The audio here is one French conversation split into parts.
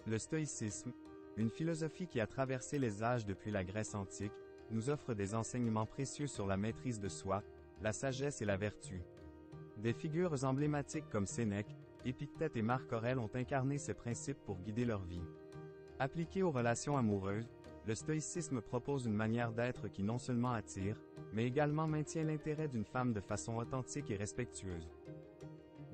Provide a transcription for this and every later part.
Le stoïcisme, une philosophie qui a traversé les âges depuis la Grèce antique, nous offre des enseignements précieux sur la maîtrise de soi, la sagesse et la vertu. Des figures emblématiques comme Sénèque, Épictète et Marc Aurèle ont incarné ces principes pour guider leur vie. Appliqué aux relations amoureuses, le stoïcisme propose une manière d'être qui non seulement attire, mais également maintient l'intérêt d'une femme de façon authentique et respectueuse.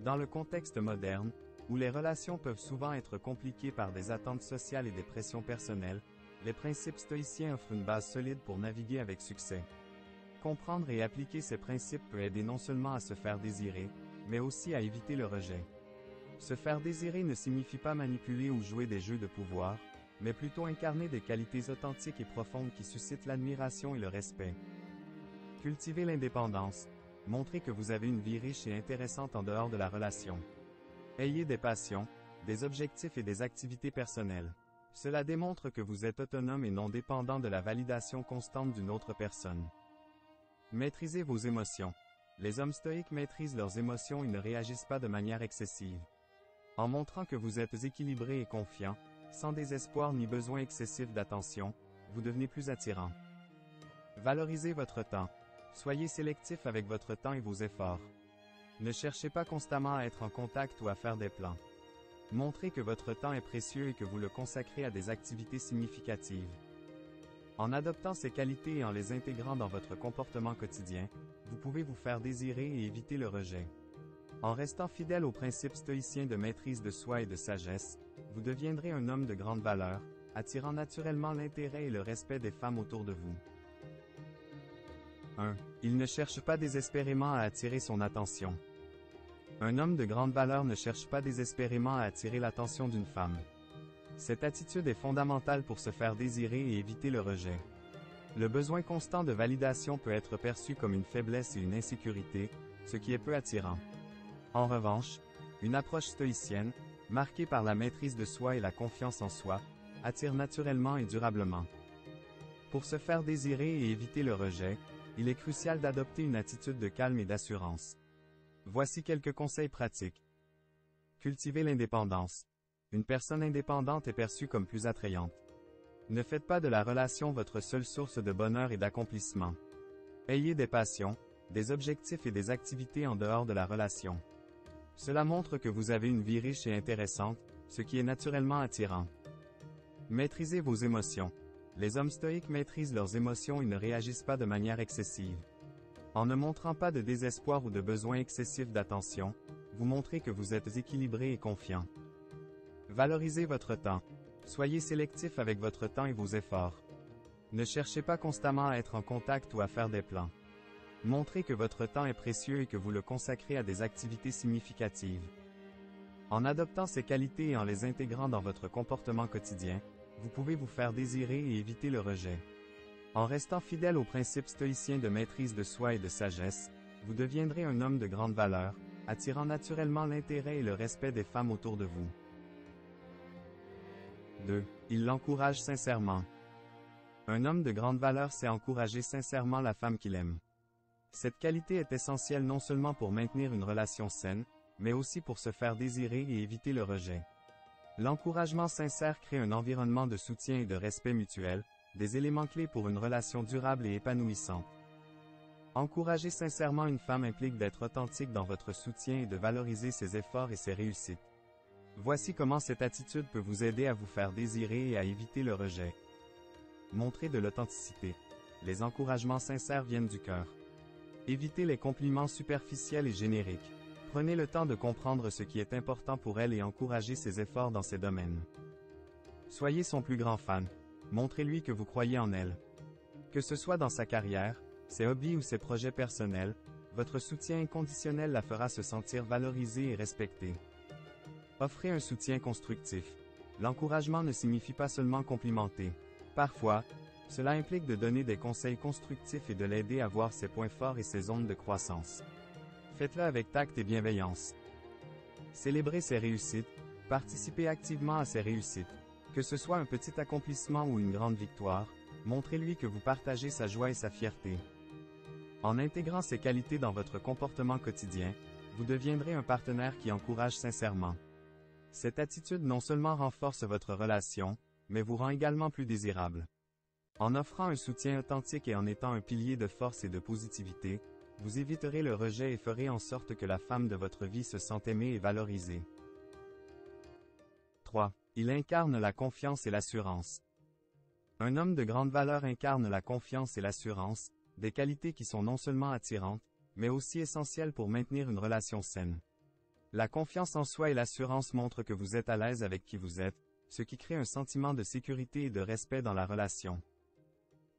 Dans le contexte moderne, où les relations peuvent souvent être compliquées par des attentes sociales et des pressions personnelles, les principes stoïciens offrent une base solide pour naviguer avec succès. Comprendre et appliquer ces principes peut aider non seulement à se faire désirer, mais aussi à éviter le rejet. Se faire désirer ne signifie pas manipuler ou jouer des jeux de pouvoir, mais plutôt incarner des qualités authentiques et profondes qui suscitent l'admiration et le respect. Cultivez l'indépendance. Montrez que vous avez une vie riche et intéressante en dehors de la relation. Ayez des passions, des objectifs et des activités personnelles. Cela démontre que vous êtes autonome et non dépendant de la validation constante d'une autre personne. Maîtrisez vos émotions. Les hommes stoïques maîtrisent leurs émotions et ne réagissent pas de manière excessive. En montrant que vous êtes équilibré et confiant, sans désespoir ni besoin excessif d'attention, vous devenez plus attirant. Valorisez votre temps. Soyez sélectif avec votre temps et vos efforts. Ne cherchez pas constamment à être en contact ou à faire des plans. Montrez que votre temps est précieux et que vous le consacrez à des activités significatives. En adoptant ces qualités et en les intégrant dans votre comportement quotidien, vous pouvez vous faire désirer et éviter le rejet. En restant fidèle aux principes stoïciens de maîtrise de soi et de sagesse, vous deviendrez un homme de grande valeur, attirant naturellement l'intérêt et le respect des femmes autour de vous. 1. Il ne cherche pas désespérément à attirer son attention. Un homme de grande valeur ne cherche pas désespérément à attirer l'attention d'une femme. Cette attitude est fondamentale pour se faire désirer et éviter le rejet. Le besoin constant de validation peut être perçu comme une faiblesse et une insécurité, ce qui est peu attirant. En revanche, une approche stoïcienne, marquée par la maîtrise de soi et la confiance en soi, attire naturellement et durablement. Pour se faire désirer et éviter le rejet, il est crucial d'adopter une attitude de calme et d'assurance. Voici quelques conseils pratiques. Cultivez l'indépendance. Une personne indépendante est perçue comme plus attrayante. Ne faites pas de la relation votre seule source de bonheur et d'accomplissement. Ayez des passions, des objectifs et des activités en dehors de la relation. Cela montre que vous avez une vie riche et intéressante, ce qui est naturellement attirant. Maîtrisez vos émotions. Les hommes stoïques maîtrisent leurs émotions et ne réagissent pas de manière excessive. En ne montrant pas de désespoir ou de besoin excessif d'attention, vous montrez que vous êtes équilibré et confiant. Valorisez votre temps. Soyez sélectif avec votre temps et vos efforts. Ne cherchez pas constamment à être en contact ou à faire des plans. Montrez que votre temps est précieux et que vous le consacrez à des activités significatives. En adoptant ces qualités et en les intégrant dans votre comportement quotidien, vous pouvez vous faire désirer et éviter le rejet. En restant fidèle aux principes stoïciens de maîtrise de soi et de sagesse, vous deviendrez un homme de grande valeur, attirant naturellement l'intérêt et le respect des femmes autour de vous. 2. Il l'encourage sincèrement. Un homme de grande valeur sait encourager sincèrement la femme qu'il aime. Cette qualité est essentielle non seulement pour maintenir une relation saine, mais aussi pour se faire désirer et éviter le rejet. L'encouragement sincère crée un environnement de soutien et de respect mutuel, des éléments clés pour une relation durable et épanouissante. Encourager sincèrement une femme implique d'être authentique dans votre soutien et de valoriser ses efforts et ses réussites. Voici comment cette attitude peut vous aider à vous faire désirer et à éviter le rejet. Montrez de l'authenticité. Les encouragements sincères viennent du cœur. Évitez les compliments superficiels et génériques. Prenez le temps de comprendre ce qui est important pour elle et encouragez ses efforts dans ces domaines. Soyez son plus grand fan. Montrez-lui que vous croyez en elle. Que ce soit dans sa carrière, ses hobbies ou ses projets personnels, votre soutien inconditionnel la fera se sentir valorisée et respectée. Offrez un soutien constructif. L'encouragement ne signifie pas seulement complimenter. Parfois, cela implique de donner des conseils constructifs et de l'aider à voir ses points forts et ses zones de croissance. Faites-le avec tact et bienveillance. Célébrez ses réussites, participez activement à ses réussites. Que ce soit un petit accomplissement ou une grande victoire, montrez-lui que vous partagez sa joie et sa fierté. En intégrant ces qualités dans votre comportement quotidien, vous deviendrez un partenaire qui encourage sincèrement. Cette attitude non seulement renforce votre relation, mais vous rend également plus désirable. En offrant un soutien authentique et en étant un pilier de force et de positivité, vous éviterez le rejet et ferez en sorte que la femme de votre vie se sente aimée et valorisée. 3. Il incarne la confiance et l'assurance. Un homme de grande valeur incarne la confiance et l'assurance, des qualités qui sont non seulement attirantes, mais aussi essentielles pour maintenir une relation saine. La confiance en soi et l'assurance montrent que vous êtes à l'aise avec qui vous êtes, ce qui crée un sentiment de sécurité et de respect dans la relation.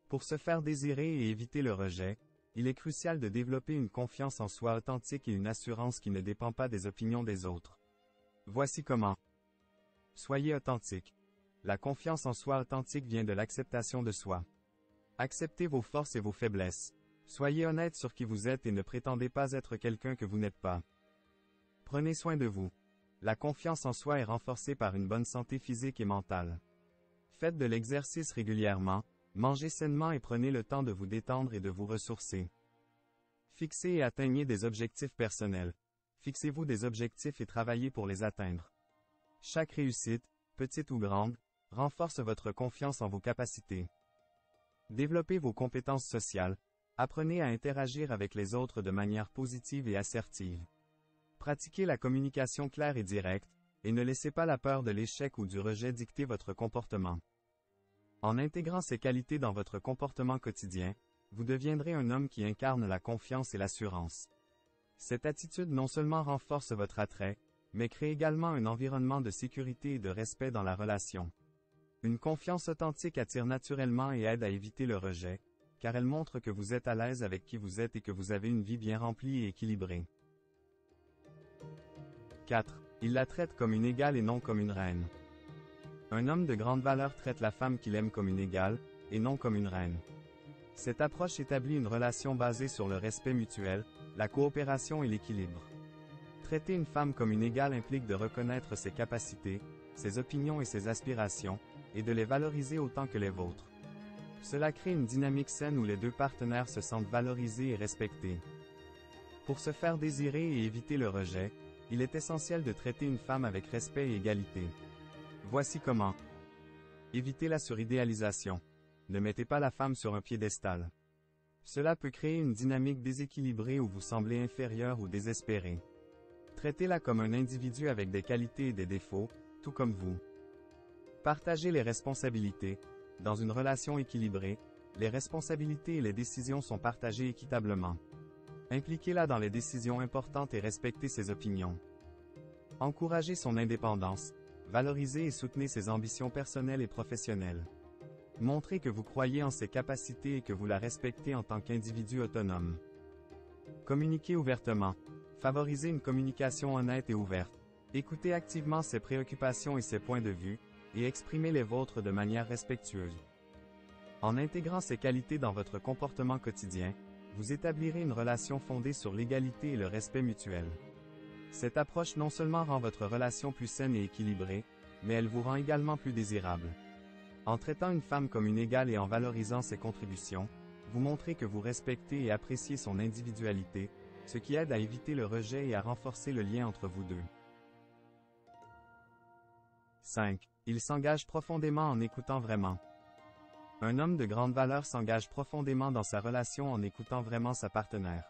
Pour se faire désirer et éviter le rejet, il est crucial de développer une confiance en soi authentique et une assurance qui ne dépend pas des opinions des autres. Voici comment. Soyez authentique. La confiance en soi authentique vient de l'acceptation de soi. Acceptez vos forces et vos faiblesses. Soyez honnête sur qui vous êtes et ne prétendez pas être quelqu'un que vous n'êtes pas. Prenez soin de vous. La confiance en soi est renforcée par une bonne santé physique et mentale. Faites de l'exercice régulièrement, mangez sainement et prenez le temps de vous détendre et de vous ressourcer. Fixez et atteignez des objectifs personnels. Fixez-vous des objectifs et travaillez pour les atteindre. Chaque réussite, petite ou grande, renforce votre confiance en vos capacités. Développez vos compétences sociales. Apprenez à interagir avec les autres de manière positive et assertive. Pratiquez la communication claire et directe, et ne laissez pas la peur de l'échec ou du rejet dicter votre comportement. En intégrant ces qualités dans votre comportement quotidien, vous deviendrez un homme qui incarne la confiance et l'assurance. Cette attitude non seulement renforce votre attrait, mais crée également un environnement de sécurité et de respect dans la relation. Une confiance authentique attire naturellement et aide à éviter le rejet, car elle montre que vous êtes à l'aise avec qui vous êtes et que vous avez une vie bien remplie et équilibrée. 4. Il la traite comme une égale et non comme une reine. Un homme de grande valeur traite la femme qu'il aime comme une égale, et non comme une reine. Cette approche établit une relation basée sur le respect mutuel, la coopération et l'équilibre. Traiter une femme comme une égale implique de reconnaître ses capacités, ses opinions et ses aspirations, et de les valoriser autant que les vôtres. Cela crée une dynamique saine où les deux partenaires se sentent valorisés et respectés. Pour se faire désirer et éviter le rejet, il est essentiel de traiter une femme avec respect et égalité. Voici comment. Évitez la suridéalisation. Ne mettez pas la femme sur un piédestal. Cela peut créer une dynamique déséquilibrée où vous semblez inférieur ou désespéré. Traitez-la comme un individu avec des qualités et des défauts, tout comme vous. Partagez les responsabilités. Dans une relation équilibrée, les responsabilités et les décisions sont partagées équitablement. Impliquez-la dans les décisions importantes et respectez ses opinions. Encouragez son indépendance. Valorisez et soutenez ses ambitions personnelles et professionnelles. Montrez que vous croyez en ses capacités et que vous la respectez en tant qu'individu autonome. Communiquez ouvertement. Favorisez une communication honnête et ouverte. Écoutez activement ses préoccupations et ses points de vue, et exprimez les vôtres de manière respectueuse. En intégrant ces qualités dans votre comportement quotidien, vous établirez une relation fondée sur l'égalité et le respect mutuel. Cette approche non seulement rend votre relation plus saine et équilibrée, mais elle vous rend également plus désirable. En traitant une femme comme une égale et en valorisant ses contributions, vous montrez que vous respectez et appréciez son individualité, ce qui aide à éviter le rejet et à renforcer le lien entre vous deux. 5. Il s'engage profondément en écoutant vraiment. Un homme de grande valeur s'engage profondément dans sa relation en écoutant vraiment sa partenaire.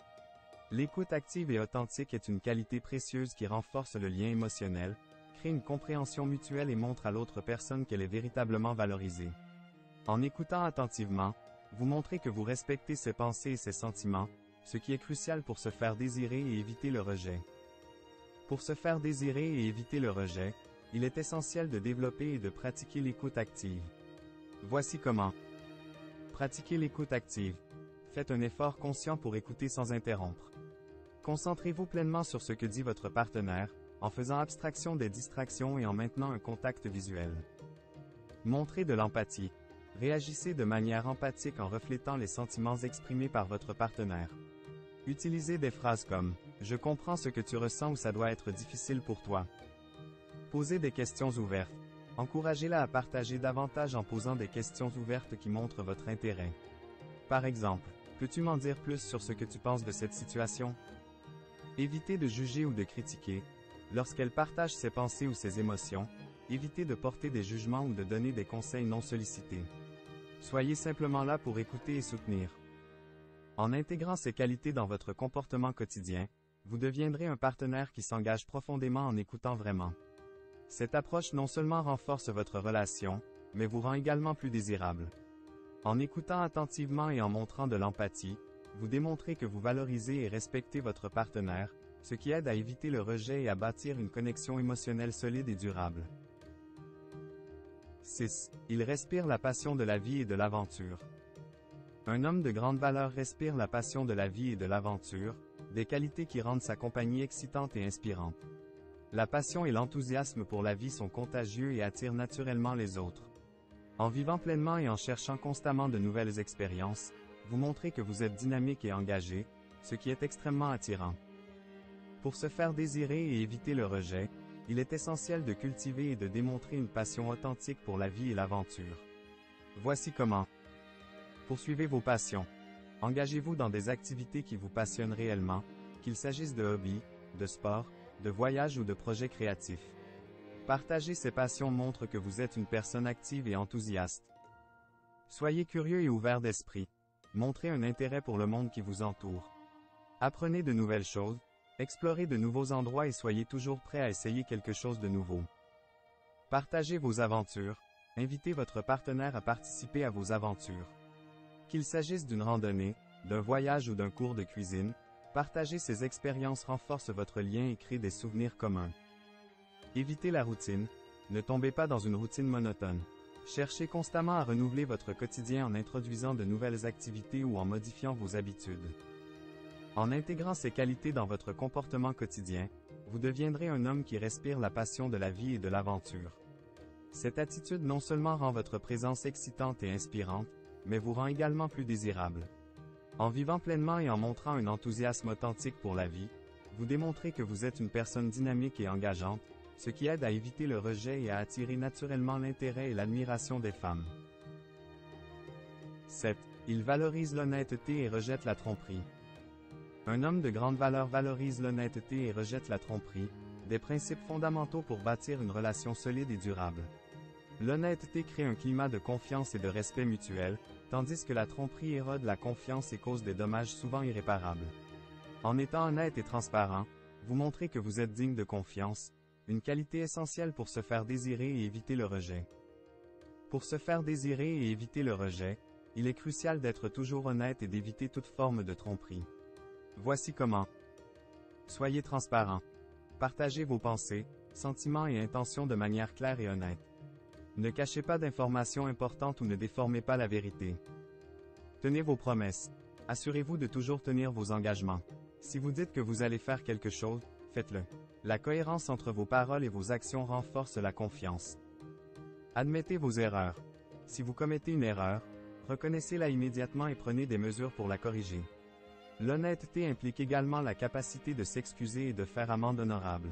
L'écoute active et authentique est une qualité précieuse qui renforce le lien émotionnel, crée une compréhension mutuelle et montre à l'autre personne qu'elle est véritablement valorisée. En écoutant attentivement, vous montrez que vous respectez ses pensées et ses sentiments, ce qui est crucial pour se faire désirer et éviter le rejet. Pour se faire désirer et éviter le rejet, il est essentiel de développer et de pratiquer l'écoute active. Voici comment. Pratiquez l'écoute active. Faites un effort conscient pour écouter sans interrompre. Concentrez-vous pleinement sur ce que dit votre partenaire, en faisant abstraction des distractions et en maintenant un contact visuel. Montrez de l'empathie. Réagissez de manière empathique en reflétant les sentiments exprimés par votre partenaire. Utilisez des phrases comme « Je comprends ce que tu ressens ou ça doit être difficile pour toi ». Posez des questions ouvertes. Encouragez-la à partager davantage en posant des questions ouvertes qui montrent votre intérêt. Par exemple, « Peux-tu m'en dire plus sur ce que tu penses de cette situation ?» Évitez de juger ou de critiquer. Lorsqu'elle partage ses pensées ou ses émotions, évitez de porter des jugements ou de donner des conseils non sollicités. Soyez simplement là pour écouter et soutenir. En intégrant ces qualités dans votre comportement quotidien, vous deviendrez un partenaire qui s'engage profondément en écoutant vraiment. Cette approche non seulement renforce votre relation, mais vous rend également plus désirable. En écoutant attentivement et en montrant de l'empathie, vous démontrez que vous valorisez et respectez votre partenaire, ce qui aide à éviter le rejet et à bâtir une connexion émotionnelle solide et durable. 6. Il respire la passion de la vie et de l'aventure. Un homme de grande valeur respire la passion de la vie et de l'aventure, des qualités qui rendent sa compagnie excitante et inspirante. La passion et l'enthousiasme pour la vie sont contagieux et attirent naturellement les autres. En vivant pleinement et en cherchant constamment de nouvelles expériences, vous montrez que vous êtes dynamique et engagé, ce qui est extrêmement attirant. Pour se faire désirer et éviter le rejet, il est essentiel de cultiver et de démontrer une passion authentique pour la vie et l'aventure. Voici comment. Poursuivez vos passions. Engagez-vous dans des activités qui vous passionnent réellement, qu'il s'agisse de hobbies, de sport, de voyages ou de projets créatifs. Partager ces passions montre que vous êtes une personne active et enthousiaste. Soyez curieux et ouvert d'esprit. Montrez un intérêt pour le monde qui vous entoure. Apprenez de nouvelles choses, explorez de nouveaux endroits et soyez toujours prêt à essayer quelque chose de nouveau. Partagez vos aventures. Invitez votre partenaire à participer à vos aventures. Qu'il s'agisse d'une randonnée, d'un voyage ou d'un cours de cuisine, partager ces expériences renforce votre lien et crée des souvenirs communs. Évitez la routine. Ne tombez pas dans une routine monotone. Cherchez constamment à renouveler votre quotidien en introduisant de nouvelles activités ou en modifiant vos habitudes. En intégrant ces qualités dans votre comportement quotidien, vous deviendrez un homme qui respire la passion de la vie et de l'aventure. Cette attitude non seulement rend votre présence excitante et inspirante, mais vous rend également plus désirable. En vivant pleinement et en montrant un enthousiasme authentique pour la vie, vous démontrez que vous êtes une personne dynamique et engageante, ce qui aide à éviter le rejet et à attirer naturellement l'intérêt et l'admiration des femmes. 7. Il valorise l'honnêteté et rejette la tromperie. Un homme de grande valeur valorise l'honnêteté et rejette la tromperie, des principes fondamentaux pour bâtir une relation solide et durable. L'honnêteté crée un climat de confiance et de respect mutuel, tandis que la tromperie érode la confiance et cause des dommages souvent irréparables. En étant honnête et transparent, vous montrez que vous êtes digne de confiance, une qualité essentielle pour se faire désirer et éviter le rejet. Pour se faire désirer et éviter le rejet, il est crucial d'être toujours honnête et d'éviter toute forme de tromperie. Voici comment. Soyez transparent. Partagez vos pensées, sentiments et intentions de manière claire et honnête. Ne cachez pas d'informations importantes ou ne déformez pas la vérité. Tenez vos promesses. Assurez-vous de toujours tenir vos engagements. Si vous dites que vous allez faire quelque chose, faites-le. La cohérence entre vos paroles et vos actions renforce la confiance. Admettez vos erreurs. Si vous commettez une erreur, reconnaissez-la immédiatement et prenez des mesures pour la corriger. L'honnêteté implique également la capacité de s'excuser et de faire amende honorable.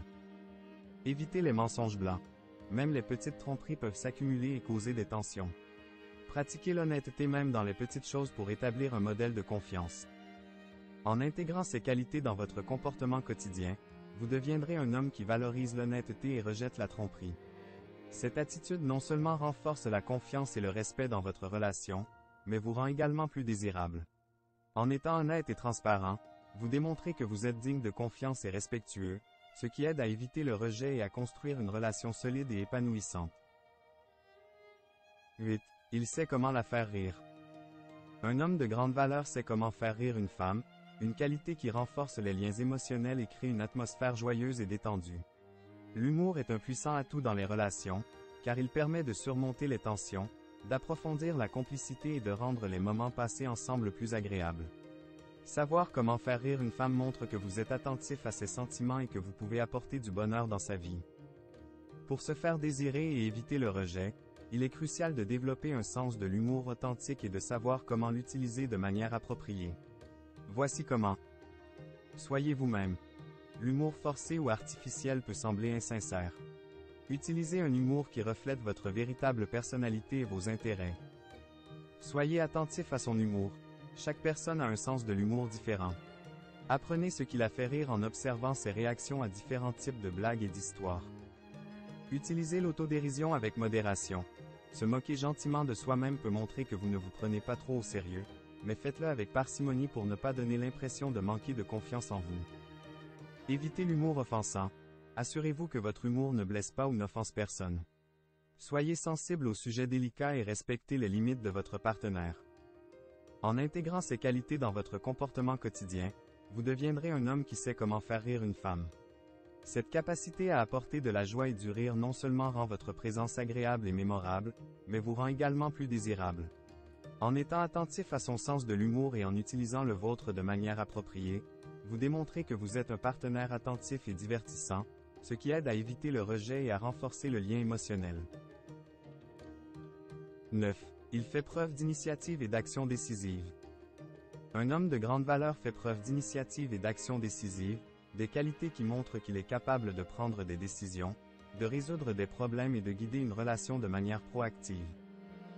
Évitez les mensonges blancs. Même les petites tromperies peuvent s'accumuler et causer des tensions. Pratiquez l'honnêteté même dans les petites choses pour établir un modèle de confiance. En intégrant ces qualités dans votre comportement quotidien, vous deviendrez un homme qui valorise l'honnêteté et rejette la tromperie. Cette attitude non seulement renforce la confiance et le respect dans votre relation, mais vous rend également plus désirable. En étant honnête et transparent, vous démontrez que vous êtes digne de confiance et respectueux, ce qui aide à éviter le rejet et à construire une relation solide et épanouissante. 8. Il sait comment la faire rire. Un homme de grande valeur sait comment faire rire une femme, une qualité qui renforce les liens émotionnels et crée une atmosphère joyeuse et détendue. L'humour est un puissant atout dans les relations, car il permet de surmonter les tensions, d'approfondir la complicité et de rendre les moments passés ensemble plus agréables. Savoir comment faire rire une femme montre que vous êtes attentif à ses sentiments et que vous pouvez apporter du bonheur dans sa vie. Pour se faire désirer et éviter le rejet, il est crucial de développer un sens de l'humour authentique et de savoir comment l'utiliser de manière appropriée. Voici comment. Soyez vous-même. L'humour forcé ou artificiel peut sembler insincère. Utilisez un humour qui reflète votre véritable personnalité et vos intérêts. Soyez attentif à son humour. Chaque personne a un sens de l'humour différent. Apprenez ce qui la fait rire en observant ses réactions à différents types de blagues et d'histoires. Utilisez l'autodérision avec modération. Se moquer gentiment de soi-même peut montrer que vous ne vous prenez pas trop au sérieux, mais faites-le avec parcimonie pour ne pas donner l'impression de manquer de confiance en vous. Évitez l'humour offensant. Assurez-vous que votre humour ne blesse pas ou n'offense personne. Soyez sensible aux sujets délicats et respectez les limites de votre partenaire. En intégrant ces qualités dans votre comportement quotidien, vous deviendrez un homme qui sait comment faire rire une femme. Cette capacité à apporter de la joie et du rire non seulement rend votre présence agréable et mémorable, mais vous rend également plus désirable. En étant attentif à son sens de l'humour et en utilisant le vôtre de manière appropriée, vous démontrez que vous êtes un partenaire attentif et divertissant, ce qui aide à éviter le rejet et à renforcer le lien émotionnel. 9. Il fait preuve d'initiative et d'action décisive. Un homme de grande valeur fait preuve d'initiative et d'action décisive, des qualités qui montrent qu'il est capable de prendre des décisions, de résoudre des problèmes et de guider une relation de manière proactive.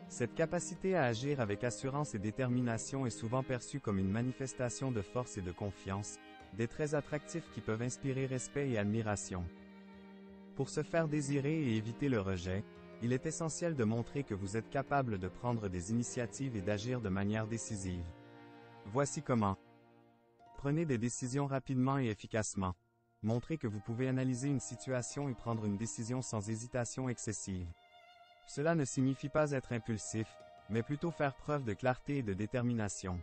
Cette capacité à agir avec assurance et détermination est souvent perçue comme une manifestation de force et de confiance, des traits attractifs qui peuvent inspirer respect et admiration. Pour se faire désirer et éviter le rejet, il est essentiel de montrer que vous êtes capable de prendre des initiatives et d'agir de manière décisive. Voici comment. Prenez des décisions rapidement et efficacement. Montrez que vous pouvez analyser une situation et prendre une décision sans hésitation excessive. Cela ne signifie pas être impulsif, mais plutôt faire preuve de clarté et de détermination.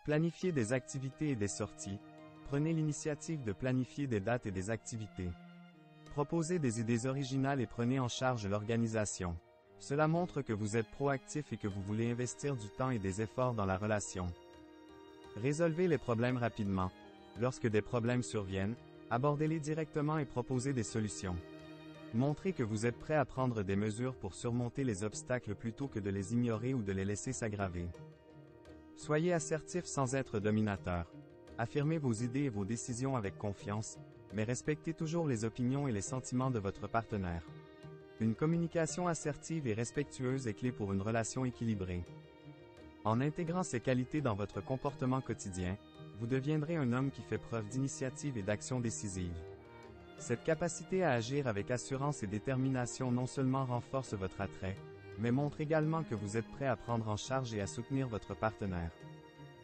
Planifiez des activités et des sorties. Prenez l'initiative de planifier des dates et des activités. Proposez des idées originales et prenez en charge l'organisation. Cela montre que vous êtes proactif et que vous voulez investir du temps et des efforts dans la relation. Résolvez les problèmes rapidement. Lorsque des problèmes surviennent, abordez-les directement et proposez des solutions. Montrez que vous êtes prêt à prendre des mesures pour surmonter les obstacles plutôt que de les ignorer ou de les laisser s'aggraver. Soyez assertif sans être dominateur. Affirmez vos idées et vos décisions avec confiance, mais respectez toujours les opinions et les sentiments de votre partenaire. Une communication assertive et respectueuse est clé pour une relation équilibrée. En intégrant ces qualités dans votre comportement quotidien, vous deviendrez un homme qui fait preuve d'initiative et d'action décisive. Cette capacité à agir avec assurance et détermination non seulement renforce votre attrait, mais montre également que vous êtes prêt à prendre en charge et à soutenir votre partenaire.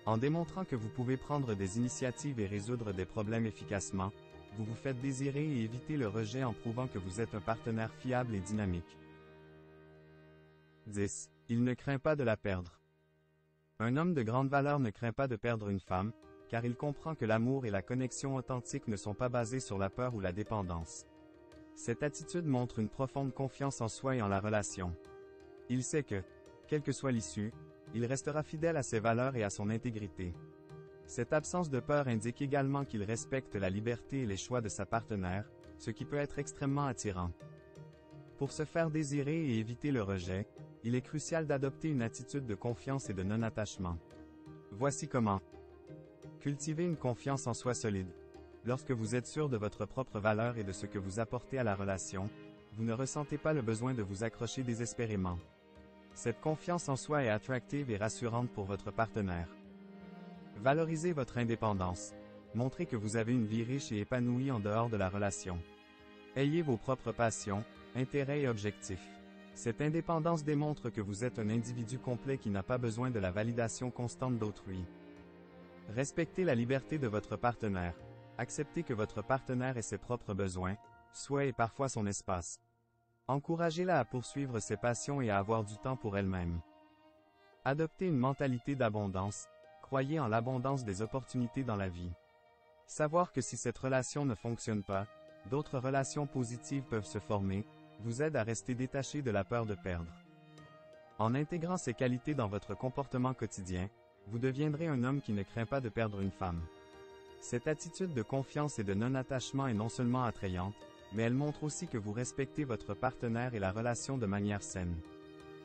En démontrant que vous pouvez prendre des initiatives et résoudre des problèmes efficacement, vous vous faites désirer et éviter le rejet en prouvant que vous êtes un partenaire fiable et dynamique. 10. Il ne craint pas de la perdre. Un homme de grande valeur ne craint pas de perdre une femme, car il comprend que l'amour et la connexion authentique ne sont pas basés sur la peur ou la dépendance. Cette attitude montre une profonde confiance en soi et en la relation. Il sait que, quelle que soit l'issue, il restera fidèle à ses valeurs et à son intégrité. Cette absence de peur indique également qu'il respecte la liberté et les choix de sa partenaire, ce qui peut être extrêmement attirant. Pour se faire désirer et éviter le rejet, il est crucial d'adopter une attitude de confiance et de non-attachement. Voici comment. Cultivez une confiance en soi solide. Lorsque vous êtes sûr de votre propre valeur et de ce que vous apportez à la relation, vous ne ressentez pas le besoin de vous accrocher désespérément. Cette confiance en soi est attractive et rassurante pour votre partenaire. Valorisez votre indépendance. Montrez que vous avez une vie riche et épanouie en dehors de la relation. Ayez vos propres passions, intérêts et objectifs. Cette indépendance démontre que vous êtes un individu complet qui n'a pas besoin de la validation constante d'autrui. Respectez la liberté de votre partenaire. Acceptez que votre partenaire ait ses propres besoins, souhaits et parfois son espace. Encouragez-la à poursuivre ses passions et à avoir du temps pour elle-même. Adoptez une mentalité d'abondance. Croyez en l'abondance des opportunités dans la vie. Savoir que si cette relation ne fonctionne pas, d'autres relations positives peuvent se former, vous aide à rester détaché de la peur de perdre. En intégrant ces qualités dans votre comportement quotidien, vous deviendrez un homme qui ne craint pas de perdre une femme. Cette attitude de confiance et de non-attachement est non seulement attrayante, mais elle montre aussi que vous respectez votre partenaire et la relation de manière saine.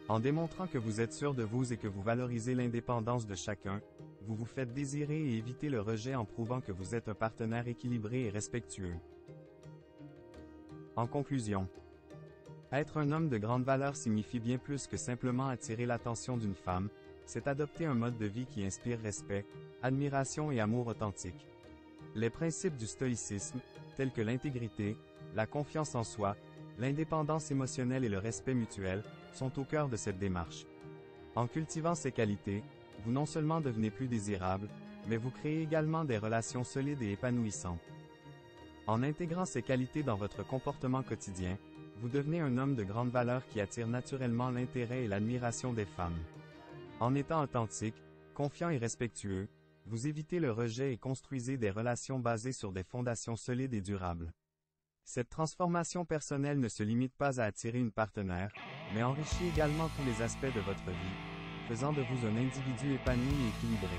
En démontrant que vous êtes sûr de vous et que vous valorisez l'indépendance de chacun, vous vous faites désirer et éviter le rejet en prouvant que vous êtes un partenaire équilibré et respectueux. En conclusion, être un homme de grande valeur signifie bien plus que simplement attirer l'attention d'une femme, c'est adopter un mode de vie qui inspire respect, admiration et amour authentique. Les principes du stoïcisme, tels que l'intégrité, la confiance en soi, l'indépendance émotionnelle et le respect mutuel, sont au cœur de cette démarche. En cultivant ces qualités, vous non seulement devenez plus désirable, mais vous créez également des relations solides et épanouissantes. En intégrant ces qualités dans votre comportement quotidien, vous devenez un homme de grande valeur qui attire naturellement l'intérêt et l'admiration des femmes. En étant authentique, confiant et respectueux, vous évitez le rejet et construisez des relations basées sur des fondations solides et durables. Cette transformation personnelle ne se limite pas à attirer une partenaire, mais enrichit également tous les aspects de votre vie, faisant de vous un individu épanoui et équilibré.